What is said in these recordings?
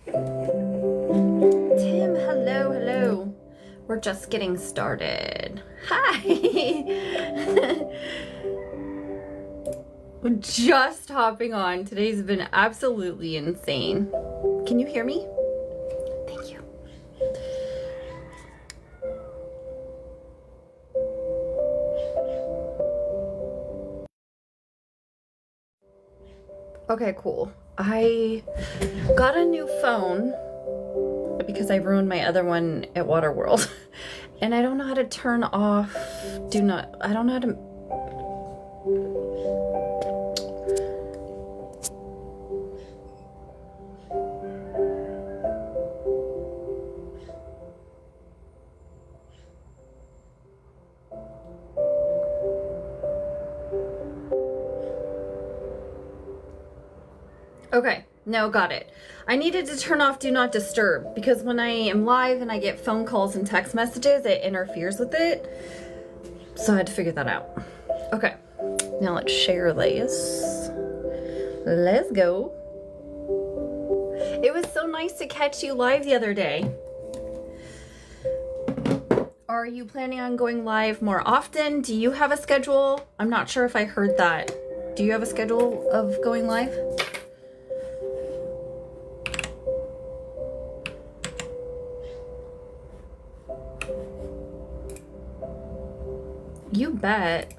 Tim, hello, hello. We're just getting started. Hi. We're just hopping on. Today's been absolutely insane. Can you hear me? Thank you. Okay, cool. I got a new phone because I ruined my other one at Waterworld. And I don't know how to turn off I don't know how to. Okay, no, got it. I needed to turn off Do Not Disturb because when I am live and I get phone calls and text messages, it interferes with it. So I had to figure that out. Okay, now let's share this. Let's go. It was so nice to catch you live the other day. Are you planning on going live more often? Do you have a schedule? I'm not sure if I heard that. Do you have a schedule of going live? You bet.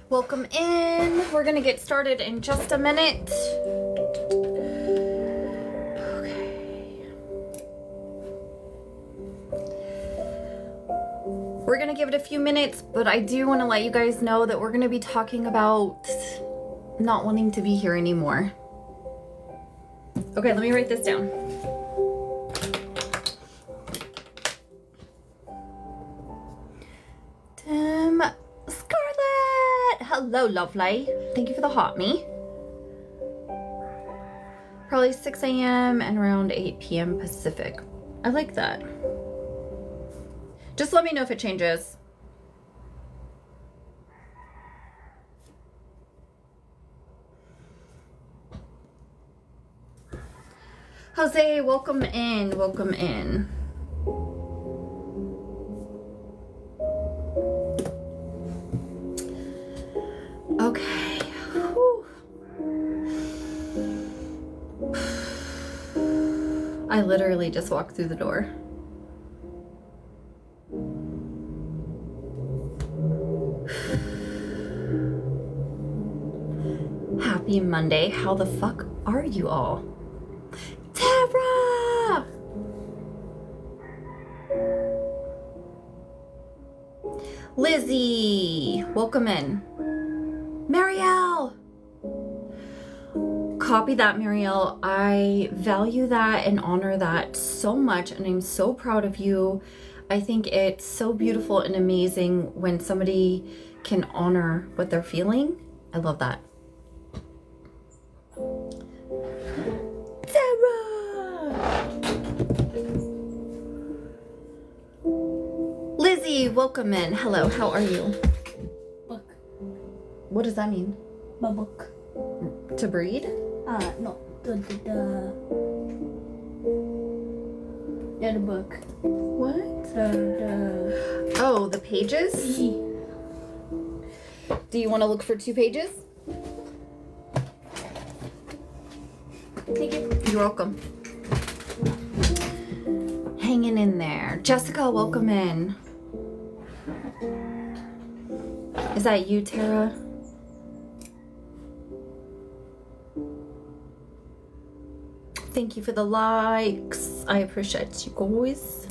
Welcome in. We're gonna get started in just a minute. Okay. We're gonna give it a few minutes, but I do want to let you guys know that we're gonna be talking about not wanting to be here anymore. Okay, let me write this down. Hello, lovely. Thank you for the hot me. Probably 6 a.m. and around 8 p.m. Pacific. I like that. Just let me know if it changes. Jose, welcome in. Welcome in. Okay. Whew. I literally just walked through the door. Happy Monday. How the fuck are you all? Tara! Lizzie, welcome in. Marielle! Copy that, Marielle. I value that and honor that so much, and I'm so proud of you. I think it's so beautiful and amazing when somebody can honor what they're feeling. I love that. Sarah! Lizzie, welcome in. Hello, how are you? What does that mean? Book. To breed? No. The book. What? Oh, the pages? Do you want to look for 2 pages? Thank you. You're welcome. Hanging in there. Jessica, welcome in. Is that you, Tara? Thank you for the likes. I appreciate you guys.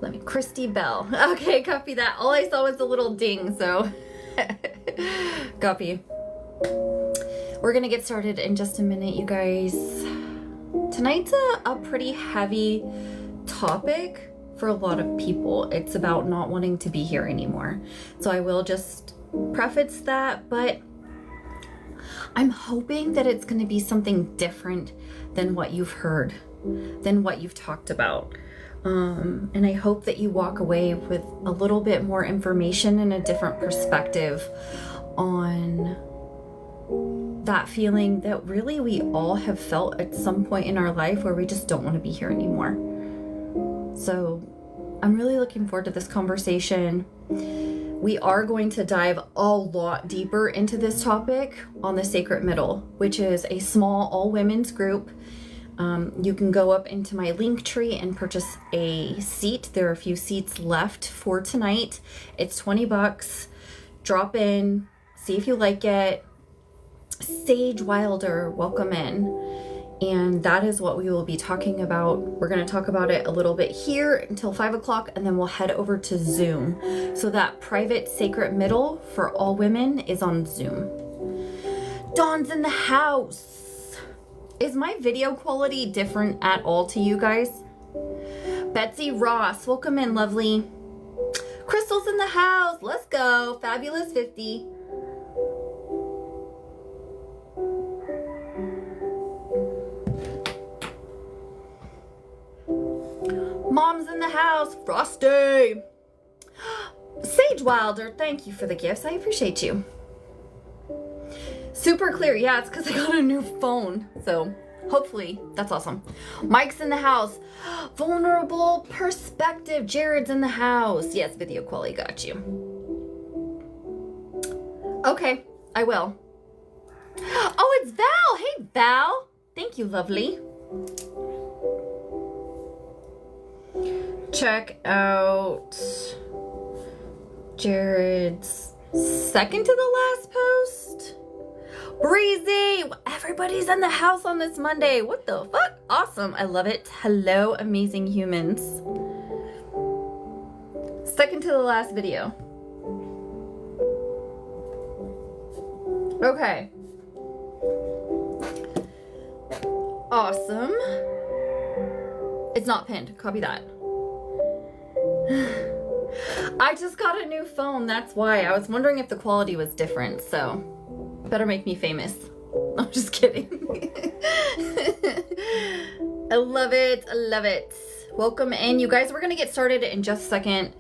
Let me, Christy Bell. Okay, copy that. All I saw was the little ding, so copy. We're gonna get started in just a minute, you guys. Tonight's a pretty heavy topic for a lot of people. It's about not wanting to be here anymore. So I will just preface that, but I'm hoping that it's going to be something different than what you've heard, than what you've talked about. And I hope that you walk away with a little bit more information and a different perspective on that feeling that really we all have felt at some point in our life where we just don't want to be here anymore. So I'm really looking forward to this conversation. We are going to dive a lot deeper into this topic on the Sacred Middle, which is a small all-women's group. You can go up into my link tree and purchase a seat. There are a few seats left for tonight. It's $20. Drop in, see if you like it. Sage Wilder, welcome in. And that is what we will be talking about. We're going to talk about it a little bit here until 5 o'clock, and then we'll head over to Zoom. So that private Sacred Middle for all women is on Zoom. Dawn's in the house. Is my video quality different at all to you guys? Betsy Ross, welcome in, lovely. Crystal's in the house. Let's go. Fabulous 50. Mom's in the house. Frosty. Sage Wilder, thank you for the gifts. I appreciate you. Super clear. Yeah, it's because I got a new phone. So hopefully that's awesome. Mike's in the house. Vulnerable perspective. Jared's in the house. Yes, video quality got you. Okay, I will. Oh, it's Val. Hey, Val. Thank you, lovely. Check out Jared's second to the last post. Breezy! Everybody's in the house on this Monday. What the fuck? Awesome. I love it. Hello, amazing humans. Second to the last video. Okay. Awesome. It's not pinned. Copy that. I just got a new phone. That's why. I was wondering if the quality was different, so better make me famous. I'm just kidding. I love it. I love it. Welcome in, you guys. We're going to get started in just a second.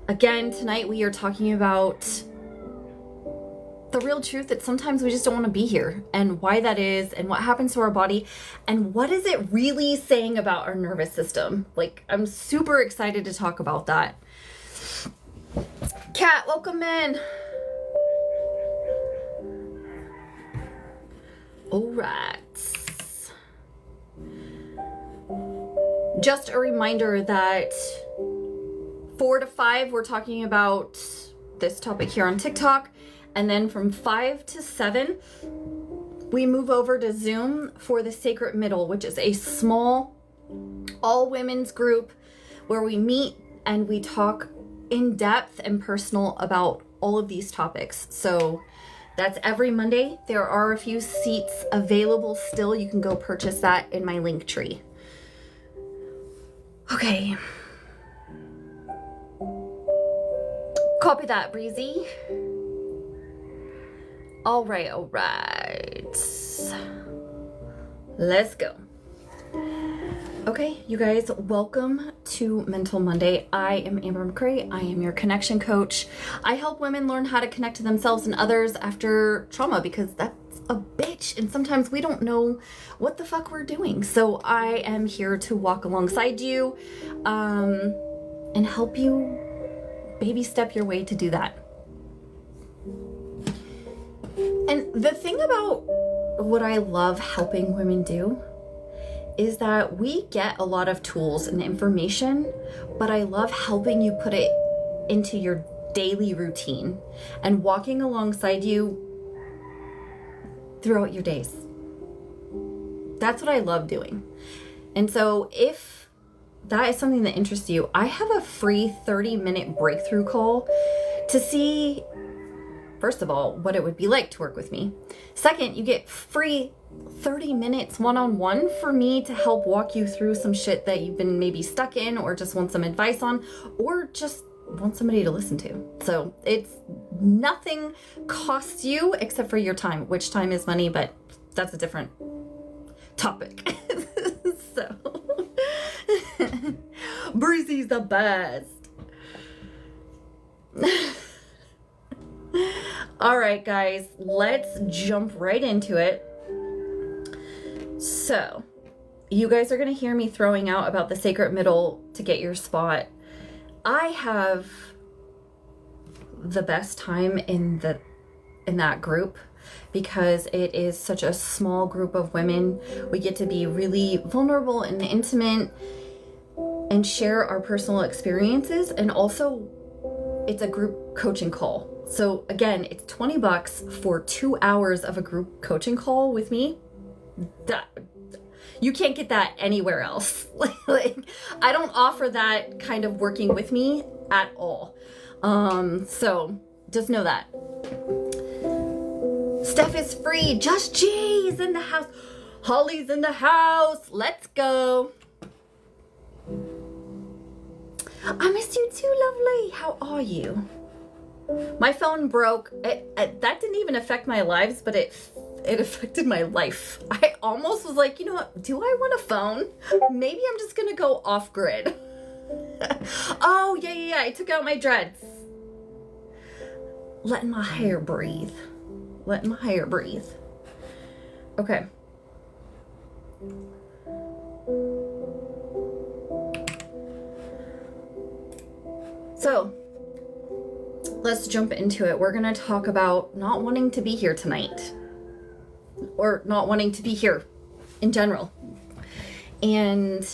Again, tonight we are talking about the real truth that sometimes we just don't want to be here, and why that is, and what happens to our body, and what is it really saying about our nervous system. Like, I'm super excited to talk about that. Kat, welcome in. All right. Just a reminder that 4 to 5, we're talking about this topic here on TikTok. And then from 5 to 7, we move over to Zoom for the Sacred Middle, which is a small all women's group where we meet and we talk in depth and personal about all of these topics. So that's every Monday. There are a few seats available still. You can go purchase that in my link tree. Okay. Copy that, Breezy. All right. Let's go. Okay, you guys, welcome to Mental Monday. I am Amber McCrae. I am your connection coach. I help women learn how to connect to themselves and others after trauma, because that's a bitch, and sometimes we don't know what the fuck we're doing. So I am here to walk alongside you and help you baby step your way to that. And the thing about what I love helping women do is that we get a lot of tools and information, but I love helping you put it into your daily routine and walking alongside you throughout your days. That's what I love doing. And so if that is something that interests you, I have a free 30-minute breakthrough call to see, first of all, what it would be like to work with me. Second, you get free 30 minutes one-on-one for me to help walk you through some shit that you've been maybe stuck in, or just want some advice on, or just want somebody to listen to. So it's nothing costs you except for your time, which time is money, but that's a different topic. So Breezy's the best. All right, guys, let's jump right into it. So, you guys are going to hear me throwing out about the sacred middle to get your spot. I have the best time in that group because it is such a small group of women. We get to be really vulnerable and intimate and share our personal experiences, and also it's a group coaching call. So again, it's $20 for 2 hours of a group coaching call with me. You can't get that anywhere else. Like, I don't offer that kind of working with me at all. So just know that. Steph is free. Just G is in the house. Holly's in the house. Let's go. I miss you too, lovely. How are you? My phone broke. That didn't even affect my lives, but it affected my life. I almost was like, you know what? Do I want a phone? Maybe I'm just gonna go off grid. Oh, yeah. I took out my dreads. Letting my hair breathe. Okay. So, let's jump into it. We're going to talk about not wanting to be here tonight, or not wanting to be here in general. And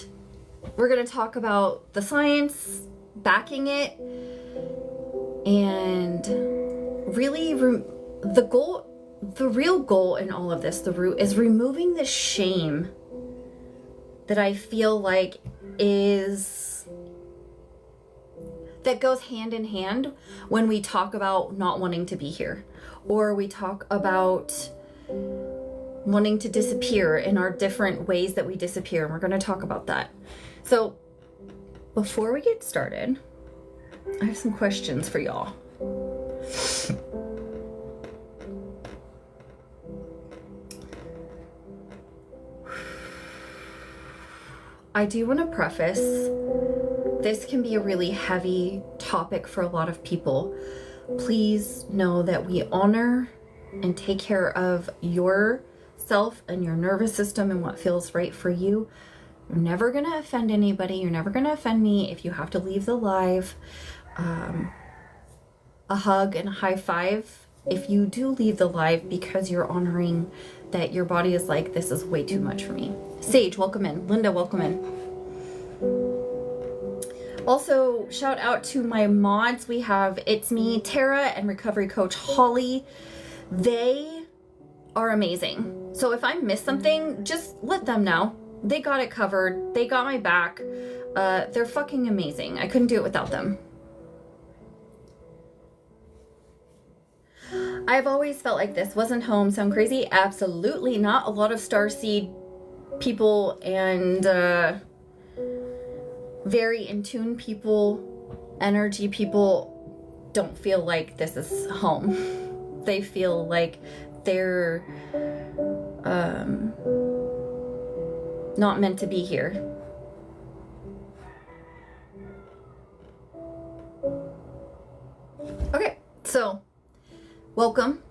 we're going to talk about the science backing it, and really the real goal in all of this, the root, is removing the shame that I feel like that goes hand in hand when we talk about not wanting to be here, or we talk about wanting to disappear in our different ways that we disappear. And we're going to talk about that. So before we get started, I have some questions for y'all. I do want to preface, this can be a really heavy topic for a lot of people. Please know that we honor and take care of yourself and your nervous system and what feels right for you. You're never going to offend anybody. You're never going to offend me. If you have to leave the live, a hug and a high five if you do leave the live, because you're honoring that your body is like, this is way too much for me. Sage, welcome in. Linda, welcome in. Also, shout out to my mods. We have It's Me, Tara, and recovery coach Holly. They are amazing. So if I miss something, just let them know. They got it covered. They got my back. They're fucking amazing. I couldn't do it without them. I've always felt like this wasn't home. Sound crazy? Absolutely not. A lot of starseed people and very in tune people, energy people, don't feel like this is home. They feel like they're not meant to be here. Okay, so welcome.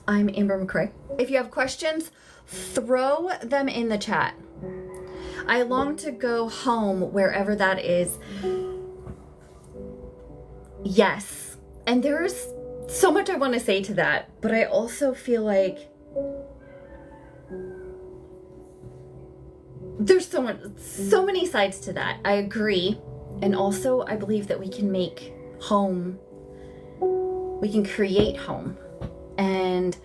I'm Amber McCrae. If you have questions, throw them in the chat. I long to go home, wherever that is. Yes. And there's so much I want to say to that, but I also feel like there's so many sides to that. I agree. And also I believe that we can make home, we can create home. And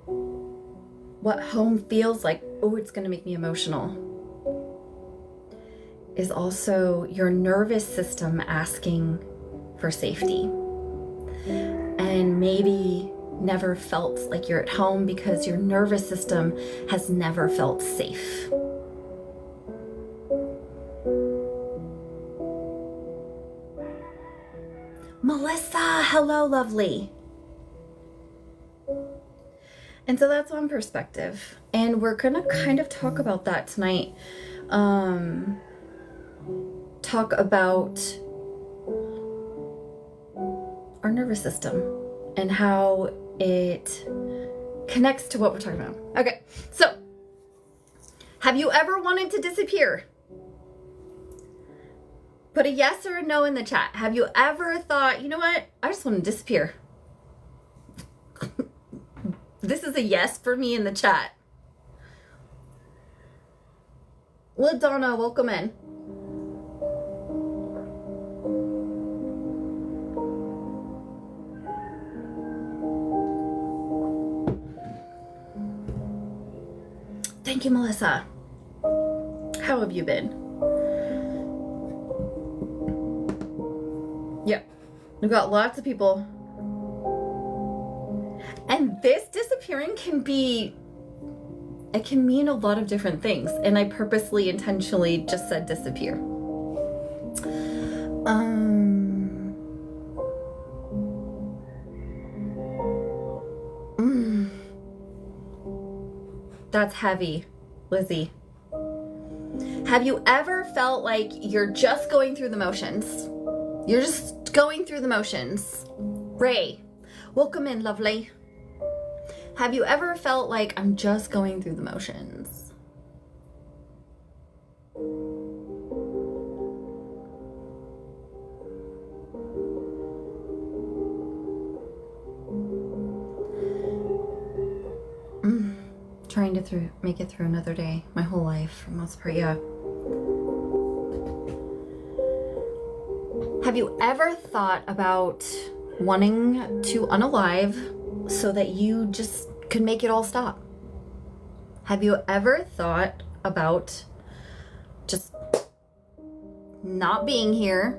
what home feels like, oh, it's going to make me emotional, is also your nervous system asking for safety. And maybe never felt like you're at home because your nervous system has never felt safe. Melissa, hello, lovely. And so that's one perspective. And we're going to kind of talk about that tonight. Talk about our nervous system and how it connects to what we're talking about. Okay, so have you ever wanted to disappear? Put a yes or a no in the chat. Have you ever thought, you know what? I just want to disappear. This is a yes for me in the chat. LaDonna, welcome in. Thank you, Melissa. How have you been? Yep, we've got lots of people. And this disappearing can be, it can mean a lot of different things. And I purposely, intentionally just said disappear. That's heavy, Lizzie. Have you ever felt like you're just going through the motions? You're just going through the motions. Ray, welcome in, lovely. Have you ever felt like I'm just going through the motions? Trying to make it through another day. My whole life, for the most part, yeah. Have you ever thought about wanting to unalive so that you just could make it all stop? Have you ever thought about just not being here,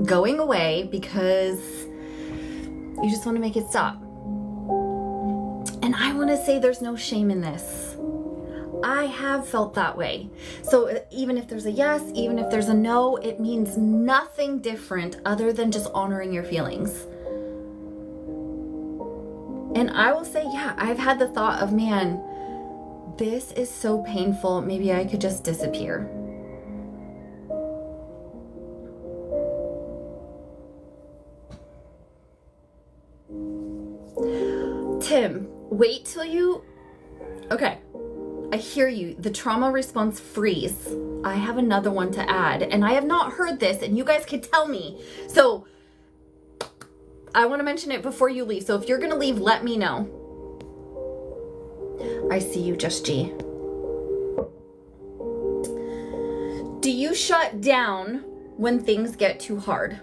going away because you just want to make it stop? And I want to say there's no shame in this. I have felt that way. So even if there's a yes, even if there's a no, it means nothing different other than just honoring your feelings. And I will say, yeah, I've had the thought of, man, this is so painful. Maybe I could just disappear. Tim, wait till you... Okay, I hear you. The trauma response freeze. I have another one to add, and I have not heard this, and you guys can tell me. So I want to mention it before you leave. So if you're going to leave, let me know. I see you, Just G. Do you shut down when things get too hard?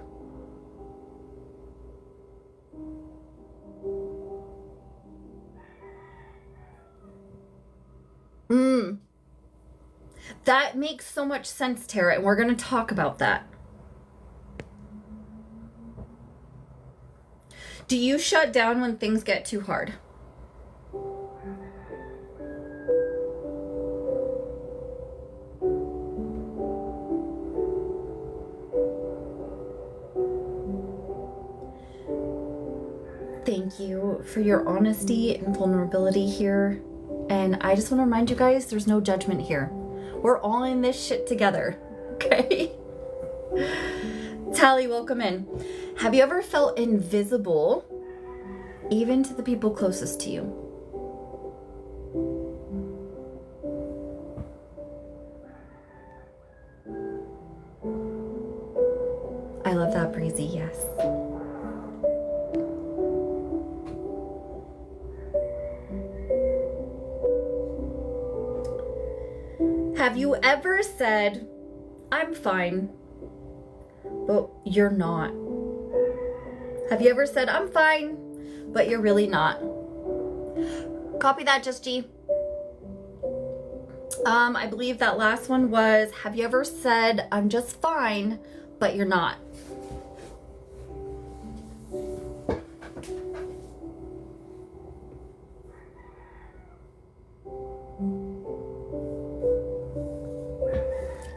That makes so much sense, Tara, and we're going to talk about that. Do you shut down when things get too hard? Thank you for your honesty and vulnerability here. And I just want to remind you guys, there's no judgment here. We're all in this shit together, okay? Tally, welcome in. Have you ever felt invisible, even to the people closest to you? I love that, Breezy, yes. Have you ever said, I'm fine, but you're not? Have you ever said, I'm fine, but you're really not? Copy that, Just G. I believe that last one was, have you ever said, I'm just fine, but you're not?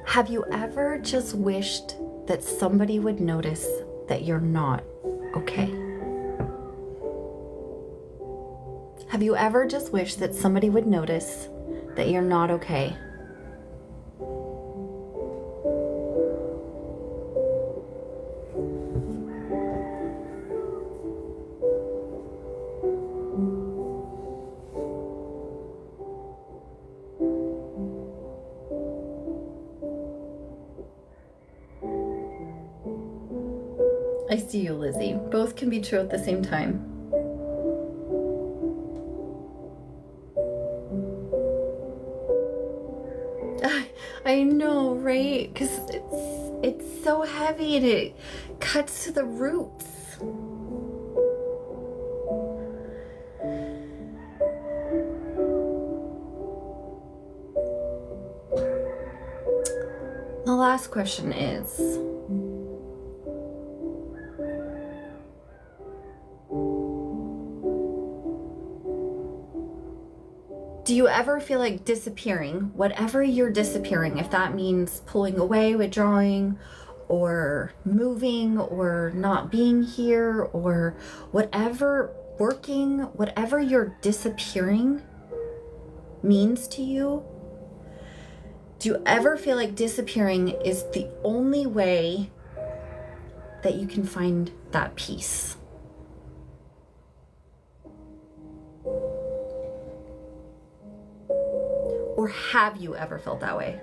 Have you ever just wished that somebody would notice that you're not okay? Have you ever just wished that somebody would notice that you're not okay? I see you, Lizzie. Both can be true at the same time. I know, right? Because it's so heavy and it cuts to the roots. The last question is, do you ever feel like disappearing, whatever you're disappearing, if that means pulling away, withdrawing, or moving, or not being here, or whatever, working, whatever you're disappearing means to you? Do you ever feel like disappearing is the only way that you can find that peace? Or have you ever felt that way?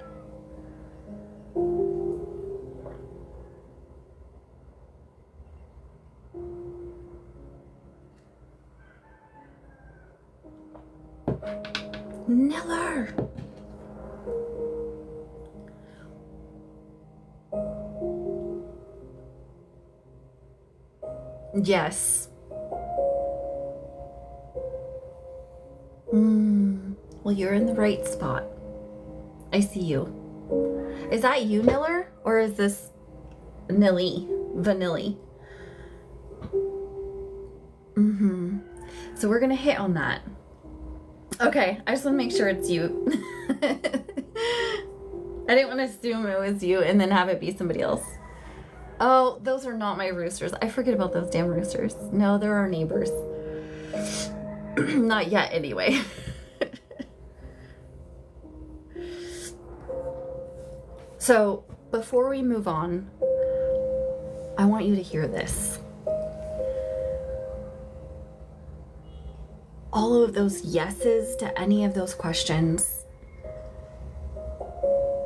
Niller! Yes. Well, you're in the right spot. I see you. Is that you, Niller? Or is this Nilly? Vanilli? So we're gonna hit on that. Okay, I just want to make sure it's you. I didn't want to assume it was you and then have it be somebody else. Oh, those are not my roosters. I forget about those damn roosters. No, they're our neighbors. Not yet, anyway. So, before we move on, I want you to hear this. All of those yeses to any of those questions,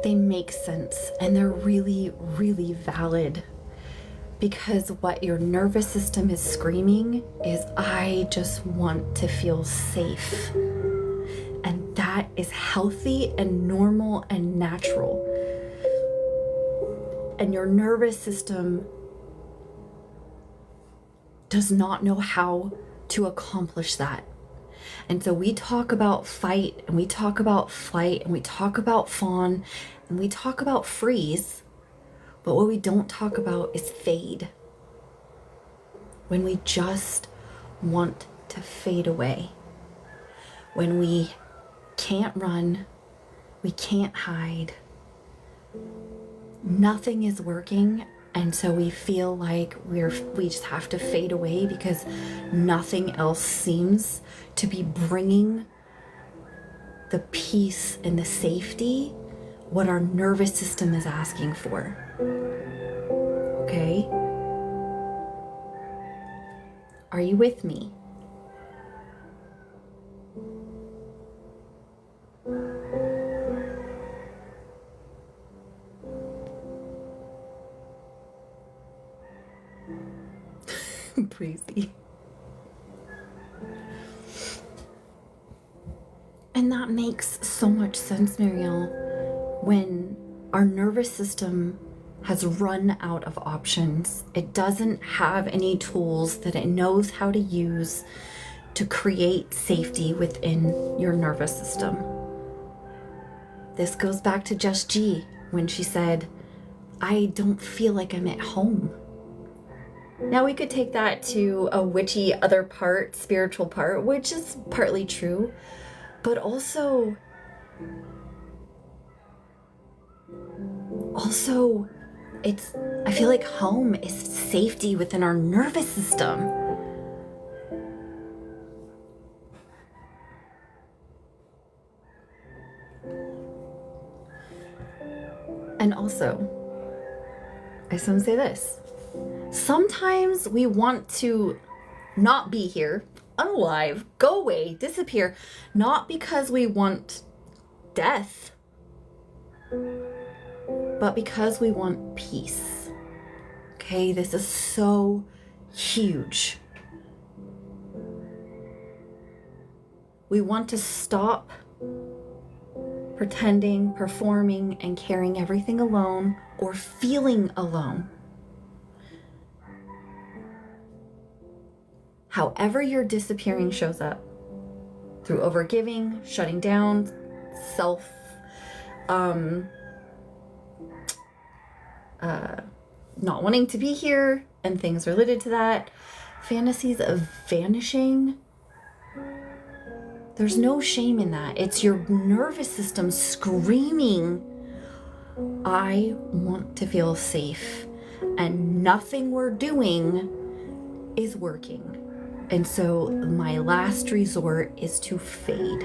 they make sense and they're really, really valid. Because what your nervous system is screaming is, I just want to feel safe. And that is healthy and normal and natural. And your nervous system does not know how to accomplish that. And so we talk about fight, and we talk about flight, and we talk about fawn, and we talk about freeze. But what we don't talk about is fade. When we just want to fade away. When we can't run, we can't hide. Nothing is working, and so we feel like we just have to fade away because nothing else seems to be bringing the peace and the safety what our nervous system is asking for. Okay? Are you with me? Breezy. And that makes so much sense, Marielle, when our nervous system has run out of options. It doesn't have any tools that it knows how to use to create safety within your nervous system. This goes back to Just G when she said, I don't feel like I'm at home. Now we could take that to a witchy other part, spiritual part, which is partly true, but also I feel like home is safety within our nervous system. And also, I just want to say this. Sometimes we want to not be here, unalive, go away, disappear, not because we want death, but because we want peace. Okay, this is so huge. We want to stop pretending, performing, and carrying everything alone or feeling alone. However your disappearing shows up, through overgiving, shutting down, not wanting to be here, and things related to that, fantasies of vanishing, there's no shame in that. It's your nervous system screaming, I want to feel safe, and nothing we're doing is working. And so my last resort is to fade.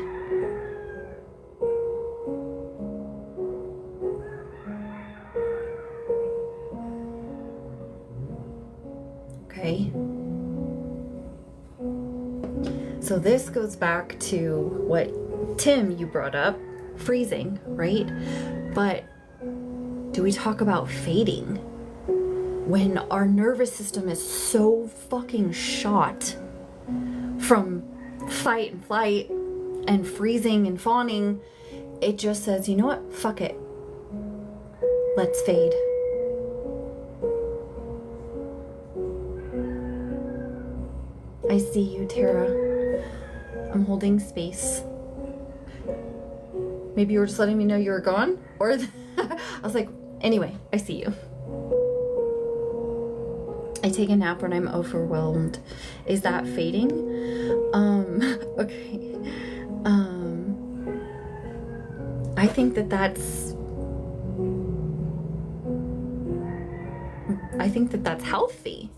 Okay. So this goes back to what Tim, you brought up, freezing, right? But do we talk about fading when our nervous system is so fucking shot from fight and flight and freezing and fawning? It just says, you know what? Fuck it. Let's fade. I see you, Tara. I'm holding space. Maybe you were just letting me know you were gone? Or I was like, anyway, I see you. I take a nap when I'm overwhelmed. Is that fading? Okay. I think that's healthy.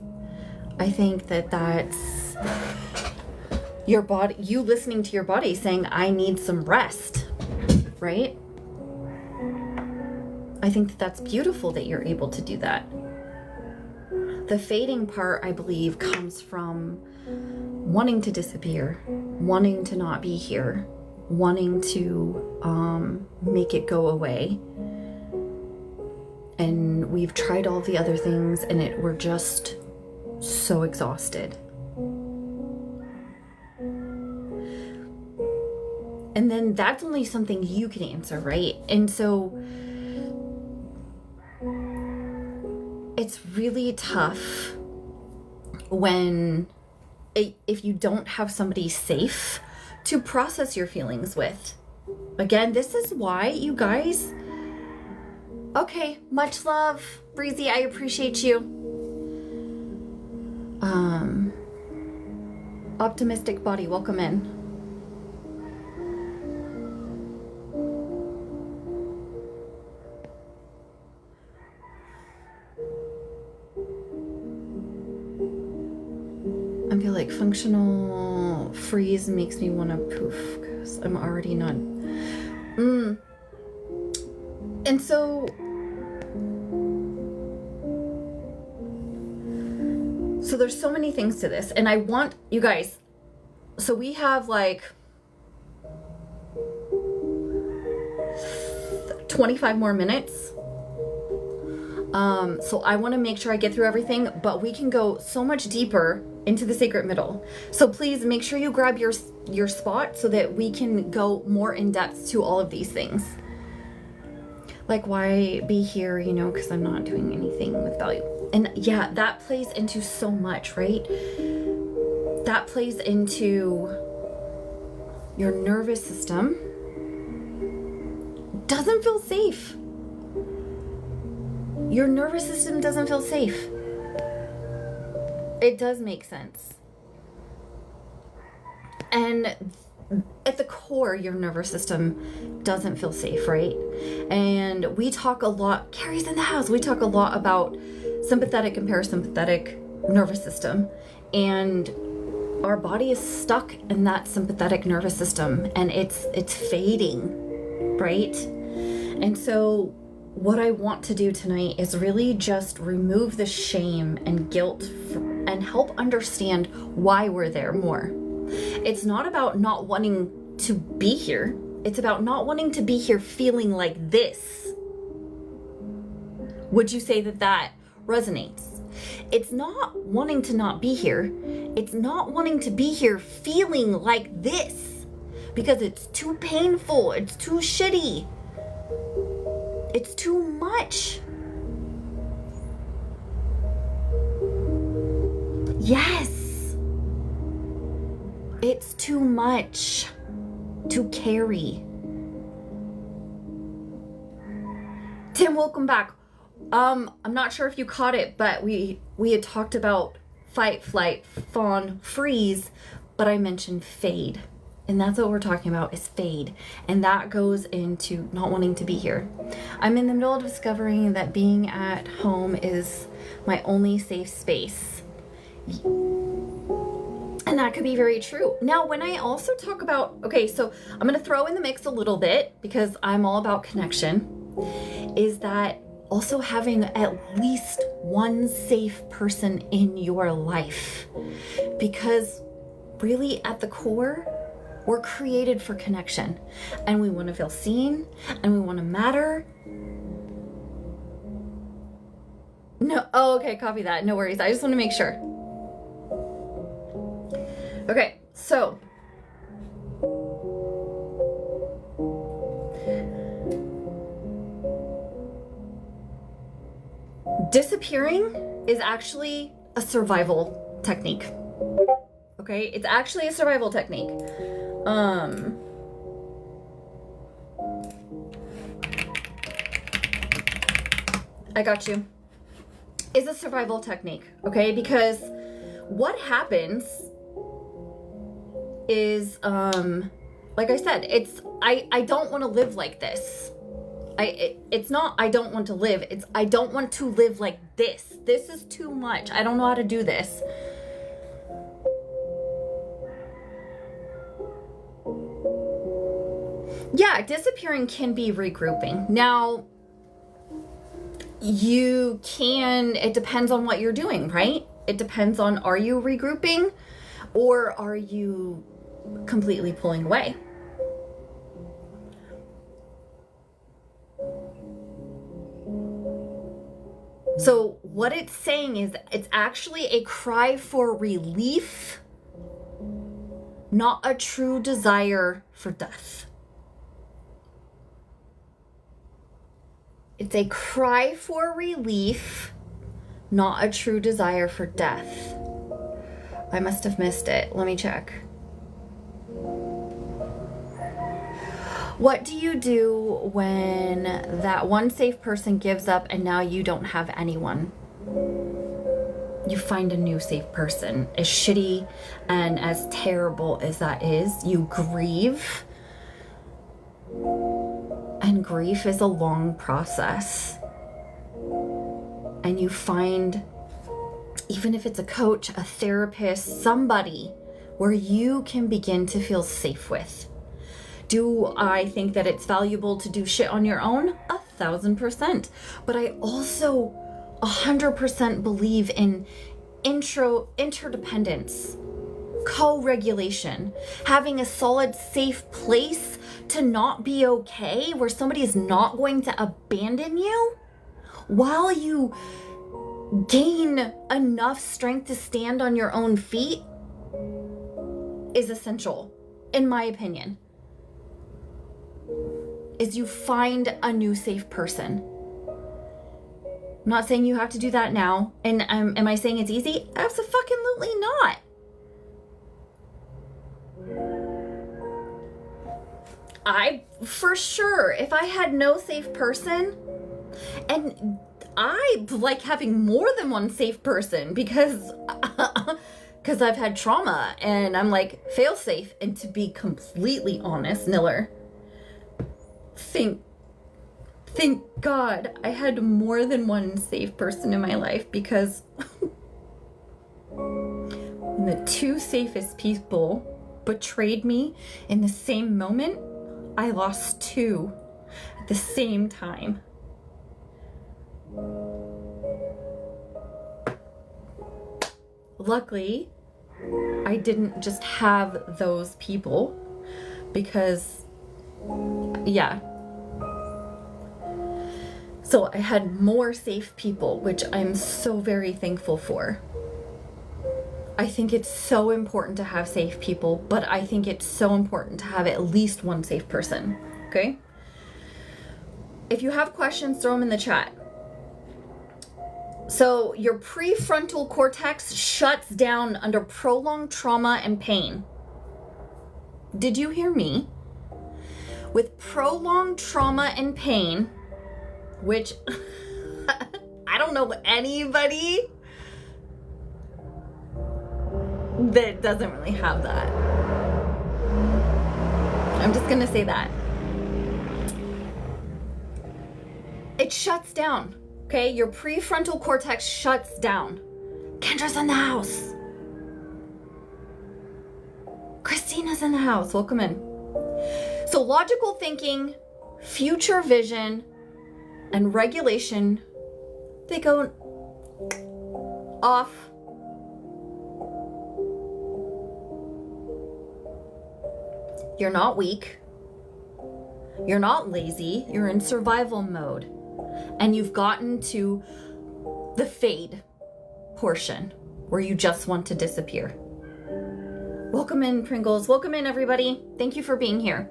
I think that's your body, you listening to your body saying, I need some rest, right? I think that's beautiful that you're able to do that. The fading part, I believe, comes from wanting to disappear, wanting to not be here, wanting to make it go away. And we've tried all the other things and we're just so exhausted. And then that's only something you can answer, right? And so it's really tough when if you don't have somebody safe to process your feelings with. Again, this is why, you guys. Okay, much love, Breezy. I appreciate you. Optimistic Body, welcome in. I feel like functional freeze makes me want to poof because I'm already not. And so there's so many things to this, and I want you guys, so we have like 25 more minutes. So I want to make sure I get through everything, but we can go so much deeper into the sacred middle. So please make sure you grab your spot so that we can go more in depth to all of these things. Like, why be here, because I'm not doing anything with value. And yeah, that plays into so much, right? That plays into your nervous system doesn't feel safe. Your nervous system doesn't feel safe. It does make sense. And at the core, your nervous system doesn't feel safe, right? And we talk a lot, Carrie's in the house, we talk a lot about sympathetic and parasympathetic nervous system. And our body is stuck in that sympathetic nervous system, and it's fading, right? And so what I want to do tonight is really just remove the shame and guilt and help understand why we're there more. It's not about not wanting to be here. It's about not wanting to be here feeling like this. Would you say that resonates? It's not wanting to not be here. It's not wanting to be here feeling like this because it's too painful. It's too shitty. It's too much. Yes. It's too much to carry. Tim, welcome back. I'm not sure if you caught it, but we had talked about fight, flight, fawn, freeze, but I mentioned fade. And that's what we're talking about, is fade. And that goes into not wanting to be here. I'm in the middle of discovering that being at home is my only safe space. And that could be very true. Now, when I also talk about, okay, so I'm going to throw in the mix a little bit because I'm all about connection, is that also having at least one safe person in your life. Because really at the core, we're created for connection, and we want to feel seen, and we want to matter. No, oh, okay, copy that. No worries. I just want to make sure. Okay, so disappearing is actually a survival technique. Okay, it's actually a survival technique. I got you. Is a survival technique, okay? Because what happens is, like I said, it's, I don't want to live like this. It's not I don't want to live, it's I don't want to live like this. This is too much. I don't know how to do this. Yeah, disappearing can be regrouping. Now, you can, it depends on what you're doing, right? It depends on, are you regrouping or are you completely pulling away? So what it's saying is it's actually a cry for relief, not a true desire for death. It's a cry for relief, not a true desire for death. I must have missed it. Let me check. What do you do when that one safe person gives up and now you don't have anyone? You find a new safe person. As shitty and as terrible as that is, you grieve. And grief is a long process. And you find, even if it's a coach, a therapist, somebody where you can begin to feel safe with. Do I think that it's valuable to do shit on your own? 1,000%. But I also 100% believe in interdependence, co-regulation, having a solid, safe place to not be okay, where somebody is not going to abandon you while you gain enough strength to stand on your own feet is essential, in my opinion. Is you find a new safe person. I'm not saying you have to do that now. And am I saying it's easy? Absolutely not. For sure, if I had no safe person, and I like having more than one safe person because I've had trauma and I'm like fail safe. And to be completely honest, Niller, thank God I had more than one safe person in my life, because when the two safest people betrayed me in the same moment, I lost two at the same time. Luckily, I didn't just have those people, because, yeah. So I had more safe people, which I'm so very thankful for. I think it's so important to have safe people, but I think it's so important to have at least one safe person, okay? If you have questions, throw them in the chat. So your prefrontal cortex shuts down under prolonged trauma and pain. Did you hear me? With prolonged trauma and pain, which I don't know anybody that doesn't really have that. I'm just gonna say that. It shuts down, okay? Your prefrontal cortex shuts down. Kendra's in the house. Christina's in the house. Welcome in. So logical thinking, future vision, and regulation, they go off. You're not weak. You're not lazy. You're in survival mode. And you've gotten to the fade portion where you just want to disappear. Welcome in, Pringles. Welcome in, everybody. Thank you for being here.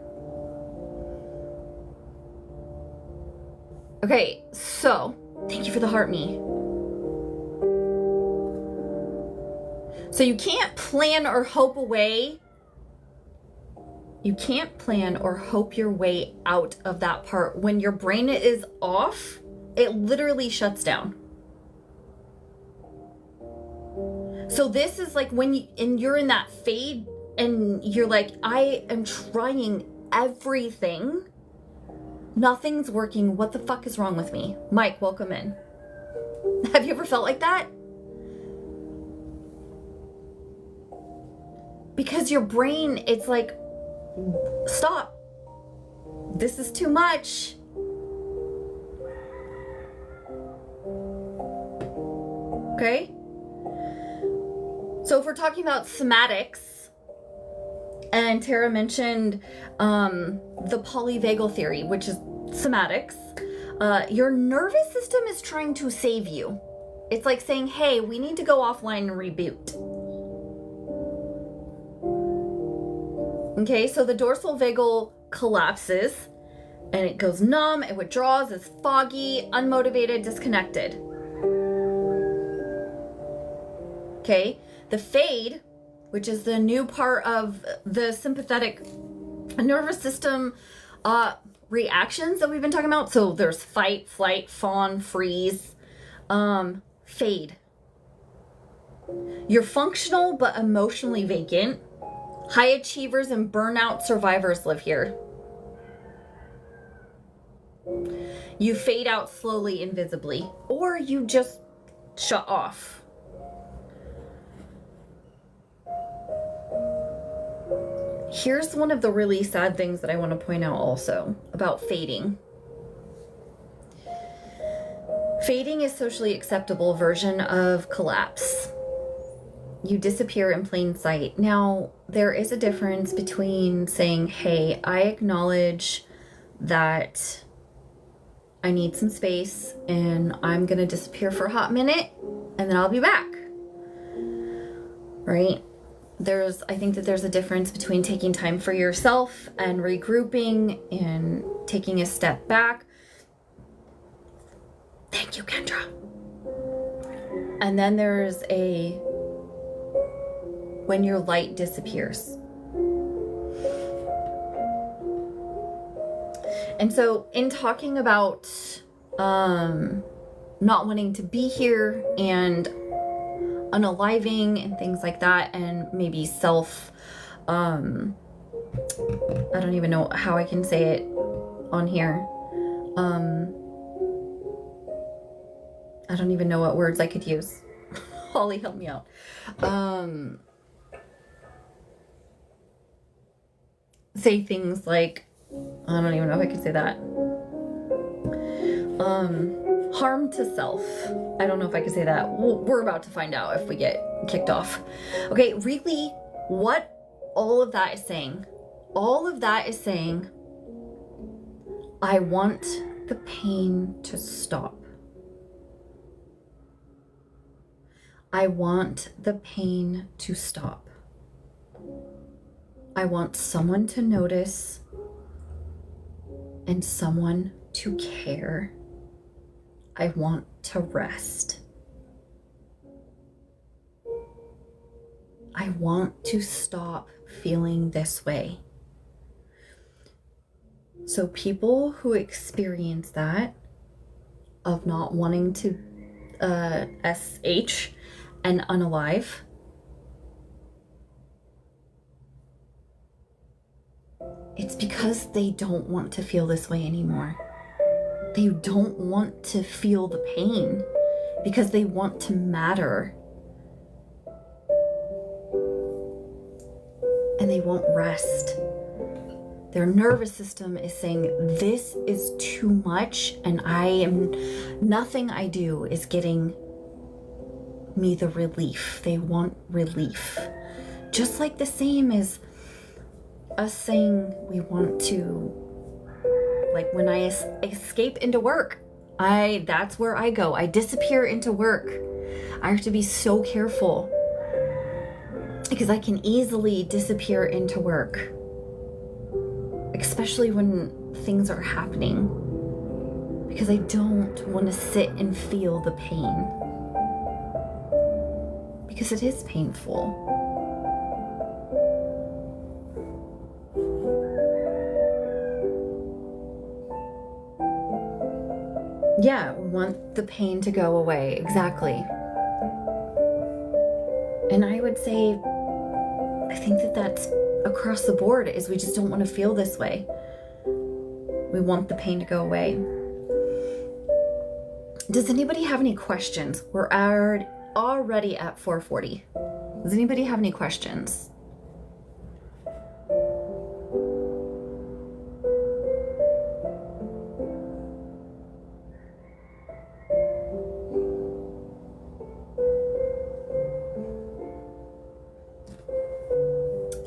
Okay, so thank you for the heart me. So you can't plan or hope away. You can't plan or hope your way out of that part. When your brain is off, it literally shuts down. So this is like when you're in that fade and you're like, I am trying everything. Nothing's working. What the fuck is wrong with me? Mike, welcome in. Have you ever felt like that? Because your brain, it's like, stop. This is too much. Okay? So if we're talking about somatics, and Tara mentioned the polyvagal theory, which is somatics, your nervous system is trying to save you. It's like saying, hey, we need to go offline and reboot. Okay, so the dorsal vagal collapses and it goes numb, it withdraws, it's foggy, unmotivated, disconnected. Okay, the fade, which is the new part of the sympathetic nervous system reactions that we've been talking about. So there's fight, flight, fawn, freeze, fade. You're functional but emotionally vacant. High achievers and burnout survivors live here. You fade out slowly, invisibly, or you just shut off. Here's one of the really sad things that I want to point out also about fading. Fading is socially acceptable version of collapse. You disappear in plain sight. Now, there is a difference between saying, hey, I acknowledge that I need some space and I'm going to disappear for a hot minute and then I'll be back. Right? I think that there's a difference between taking time for yourself and regrouping and taking a step back. Thank you, Kendra. And then there's when your light disappears. And so in talking about not wanting to be here and unaliving and things like that, and maybe I don't even know how I can say it on here. I don't even know what words I could use. Holly, help me out. Say things like, I don't even know if I could say that. Harm to self. I don't know if I could say that. We're about to find out if we get kicked off. Okay, really, what all of that is saying? All of that is saying, I want the pain to stop. I want the pain to stop. I want someone to notice and someone to care. I want to rest. I want to stop feeling this way. So people who experience that of not wanting to SH and unalive, it's because they don't want to feel this way anymore. They don't want to feel the pain because they want to matter. And they won't rest. Their nervous system is saying, this is too much, and nothing I do is getting me the relief. They want relief. Just like the same as us saying we want to, like when I escape into work, that's where I go. I disappear into work. I have to be so careful because I can easily disappear into work, especially when things are happening, because I don't want to sit and feel the pain, because it is painful. Yeah, we want the pain to go away, exactly. And I would say, I think that's across the board, is we just don't want to feel this way. We want the pain to go away. Does anybody have any questions? We're already at 4:40. Does anybody have any questions?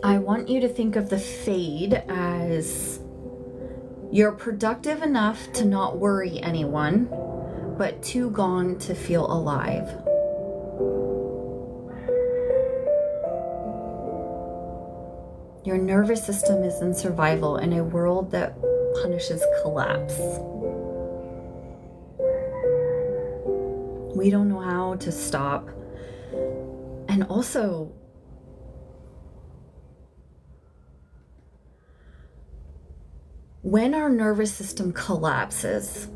I want you to think of the fade as you're productive enough to not worry anyone, but too gone to feel alive. Your nervous system is in survival in a world that punishes collapse. We don't know how to stop. And also, when our nervous system collapses,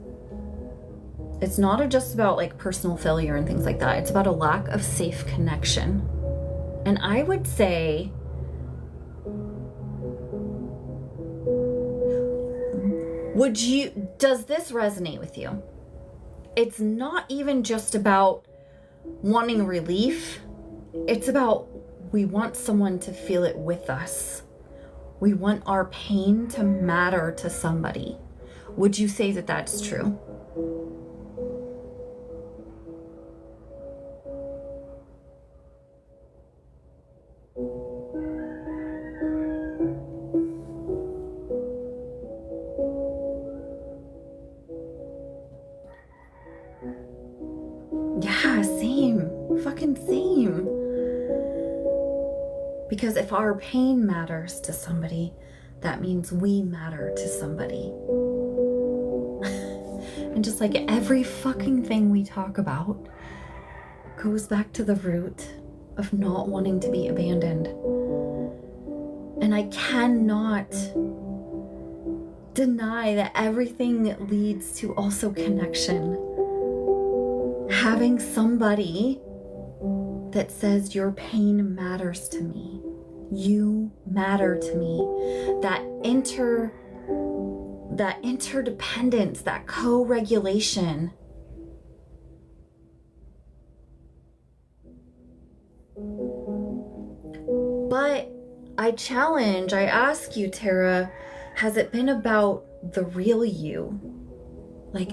it's not just about like personal failure and things like that. It's about a lack of safe connection. And I would say, does this resonate with you? It's not even just about wanting relief. It's about, we want someone to feel it with us. We want our pain to matter to somebody. Would you say that that's true? Yeah, same. Fucking same. Because if our pain matters to somebody, that means we matter to somebody. And just like every fucking thing we talk about goes back to the root of not wanting to be abandoned. And I cannot deny that everything leads to also connection. Having somebody that says your pain matters to me, you matter to me, that interdependence, that co-regulation. But I ask you, Tara, has it been about the real you? Like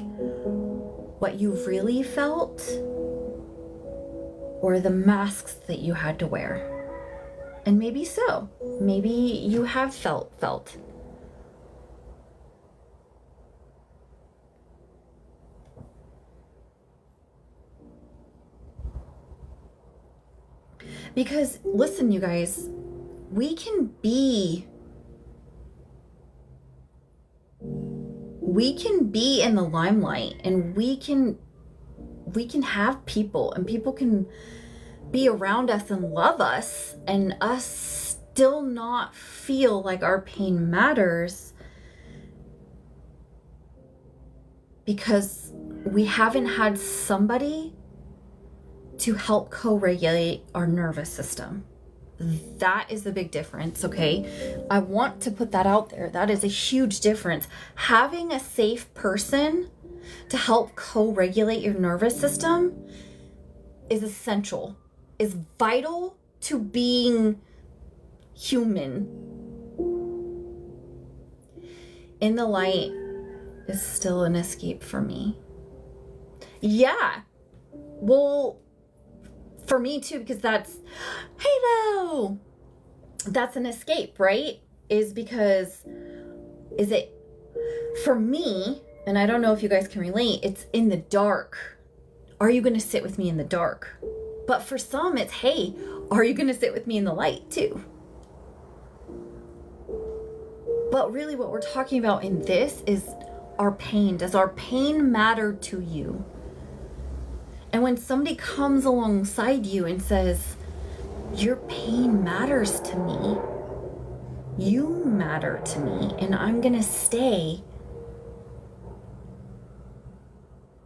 what you really felt? Or the masks that you had to wear? And maybe so. Maybe you have felt. Because listen, you guys, we can be in the limelight, and we can have people, and people can be around us and love us, and us still not feel like our pain matters because we haven't had somebody to help co-regulate our nervous system. That is the big difference, okay? I want to put that out there. That is a huge difference. Having a safe person to help co-regulate your nervous system is essential, is vital to being human. In the light is still an escape for me. Yeah. Well, for me too, because that's, hello, that's an escape, right? Is it for me, and I don't know if you guys can relate, it's in the dark. Are you going to sit with me in the dark? But for some, it's, hey, are you going to sit with me in the light too? But really what we're talking about in this is our pain. Does our pain matter to you? And when somebody comes alongside you and says, your pain matters to me, you matter to me, and I'm gonna stay,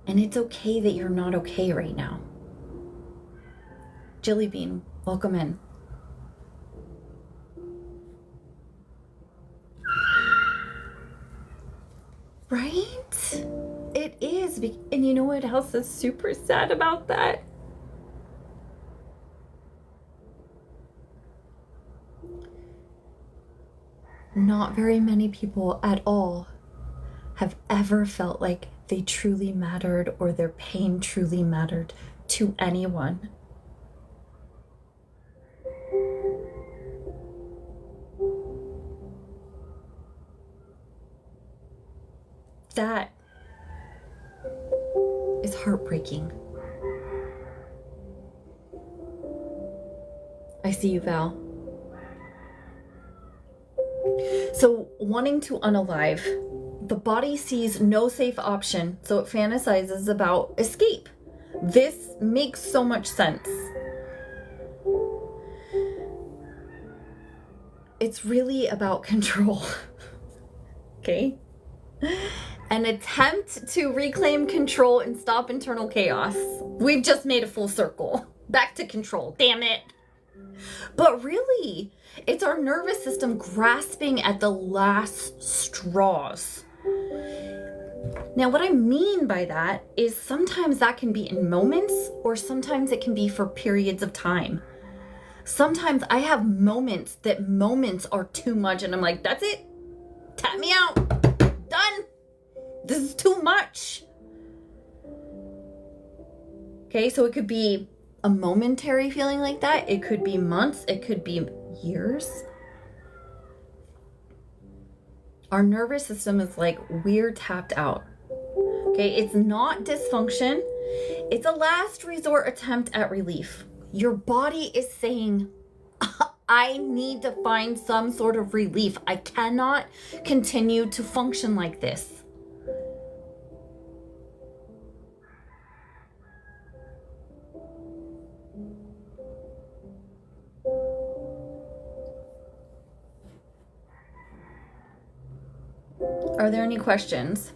and it's okay that you're not okay right now. Jilly Bean, welcome in. Right? It is. And you know what else is super sad about that? Not very many people at all have ever felt like they truly mattered or their pain truly mattered to anyone. That is heartbreaking. I see you, Val. So, wanting to unalive, the body sees no safe option, so it fantasizes about escape. This makes so much sense. It's really about control. Okay? An attempt to reclaim control and stop internal chaos. We've just made a full circle. Back to control, damn it. But really, it's our nervous system grasping at the last straws. Now, what I mean by that is sometimes that can be in moments, or sometimes it can be for periods of time. Sometimes I have moments are too much, and I'm like, that's it. Tap me out. Done. This is too much. Okay, so it could be a momentary feeling like that. It could be months. It could be years. Our nervous system is like, we're tapped out. Okay, it's not dysfunction. It's a last resort attempt at relief. Your body is saying, I need to find some sort of relief. I cannot continue to function like this. Are there any questions?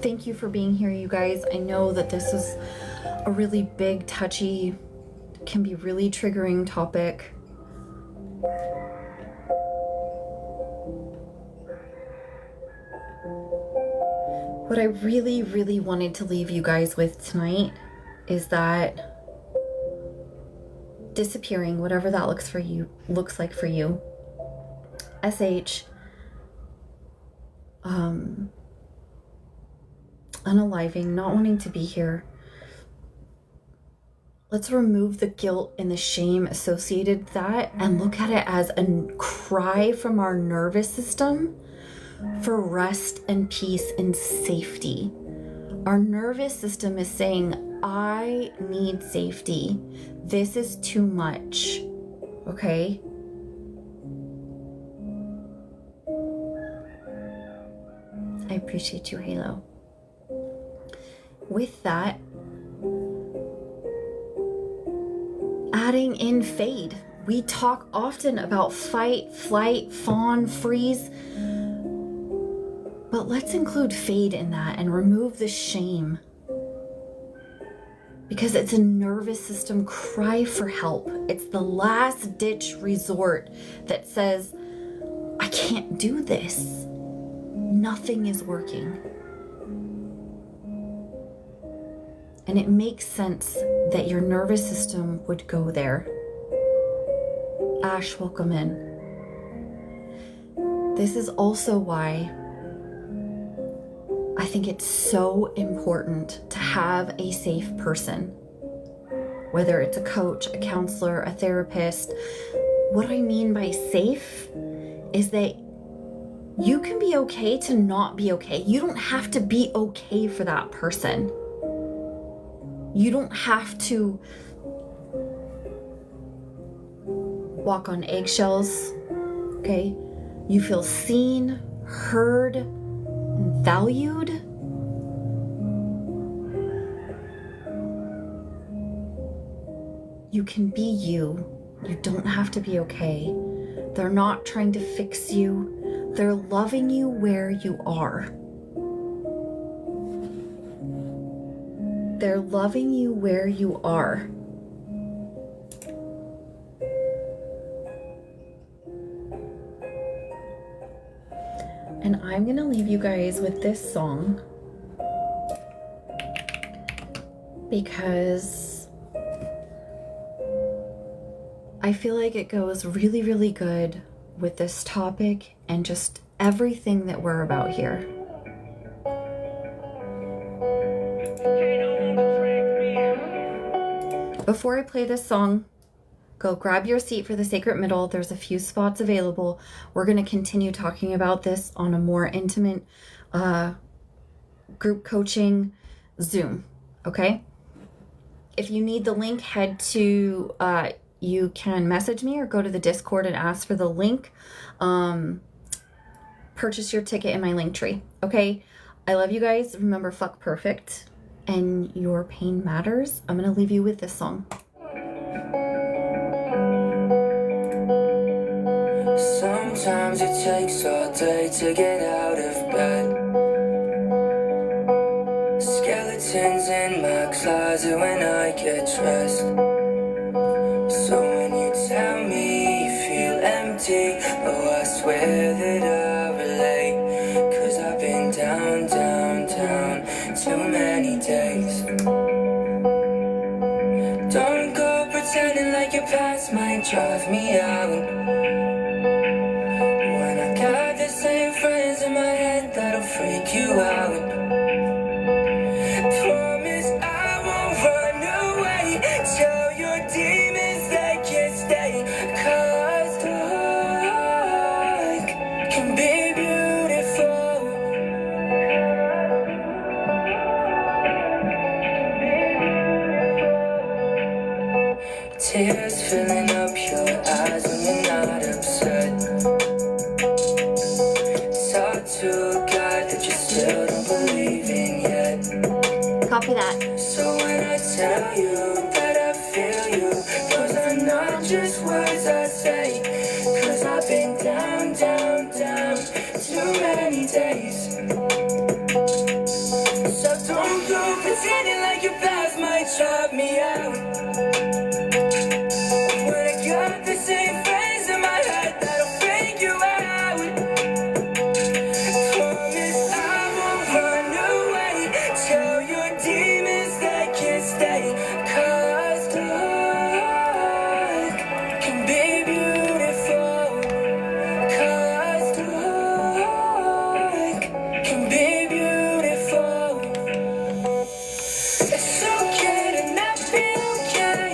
Thank you for being here, you guys. I know that this is a really big, touchy, can be really triggering topic. What I really, really wanted to leave you guys with tonight is that disappearing, whatever that looks like for you, unaliving, not wanting to be here, let's remove the guilt and the shame associated with that and look at it as a cry from our nervous system for rest and peace and safety. Our nervous system is saying, I need safety. This is too much. Okay? I appreciate you, Halo. With that, adding in fade. We talk often about fight, flight, fawn, freeze, but let's include fade in that and remove the shame, because it's a nervous system cry for help. It's the last ditch resort that says, I can't do this. Nothing is working. And it makes sense that your nervous system would go there. Ash, welcome in. This is also why I think it's so important to have a safe person, whether it's a coach, a counselor, a therapist. What I mean by safe is that you can be okay to not be okay. You don't have to be okay for that person. You don't have to walk on eggshells, okay? You feel seen, heard, and valued. You can be you. You don't have to be okay. They're not trying to fix you. They're loving you where you are. They're loving you where you are. And I'm gonna leave you guys with this song because I feel like it goes really, really good with this topic and just everything that we're about here. Before I play this song, go grab your seat for the Sacred Middle. There's a few spots available. We're going to continue talking about this on a more intimate group coaching Zoom, okay? If you need the link, head to, you can message me or go to the Discord and ask for the link. Purchase your ticket in my link tree, okay? I love you guys. Remember, fuck perfect. And your pain matters. I'm gonna leave you with this song. Sometimes it takes all day to get out of bed. Skeletons in my closet when I get dressed. So when you tell me you feel empty, oh I swear that I relate. 'Cause I've been down, down, down too many days. Don't go pretending like your past might drive me out, when I got the same friends in my head that'll freak you out. Promise I won't run away. Tell your demons they can't stay. 'Cause dark can be beautiful. Tears filling up your eyes when you're not upset. Talk to a God that you still don't believe in yet. Copy that. So when I tell you that I feel you, those are not just words I say. 'Cause I've been down, down, down too many days. So don't go pretending like your past might drive me out, when I got the same friends in my head that'll freak you out. Promise I won't run away. Tell your demons they can't stay. 'Cause dark can be beautiful. 'Cause dark can be beautiful. It's okay to not be okay.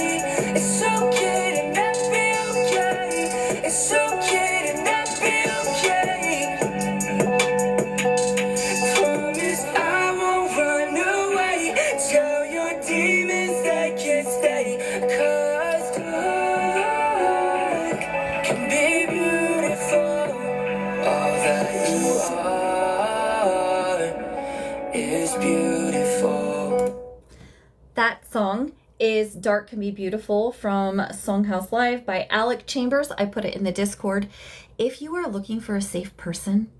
is Dark Can Be Beautiful from Songhouse Live by Alec Chambers. I put it in the Discord. If you are looking for a safe person,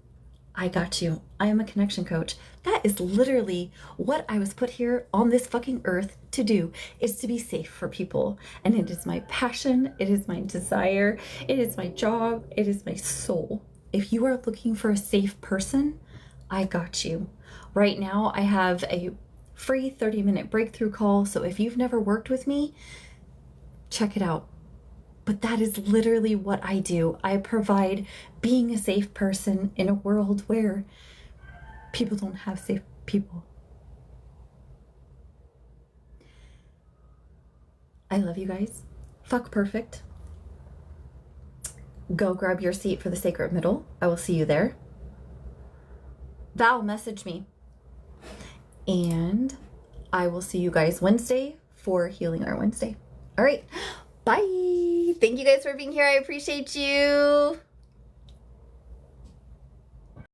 I got you. I am a connection coach. That is literally what I was put here on this fucking earth to do, is to be safe for people. And it is my passion. It is my desire. It is my job. It is my soul. If you are looking for a safe person, I got you. Right now, I have a free 30-minute breakthrough call. So if you've never worked with me, check it out. But that is literally what I do. I provide being a safe person in a world where people don't have safe people. I love you guys. Fuck perfect. Go grab your seat for the sacred middle. I will see you there. Val, message me. And I will see you guys Wednesday for Healing Art Wednesday. All right. Bye. Thank you guys for being here. I appreciate you.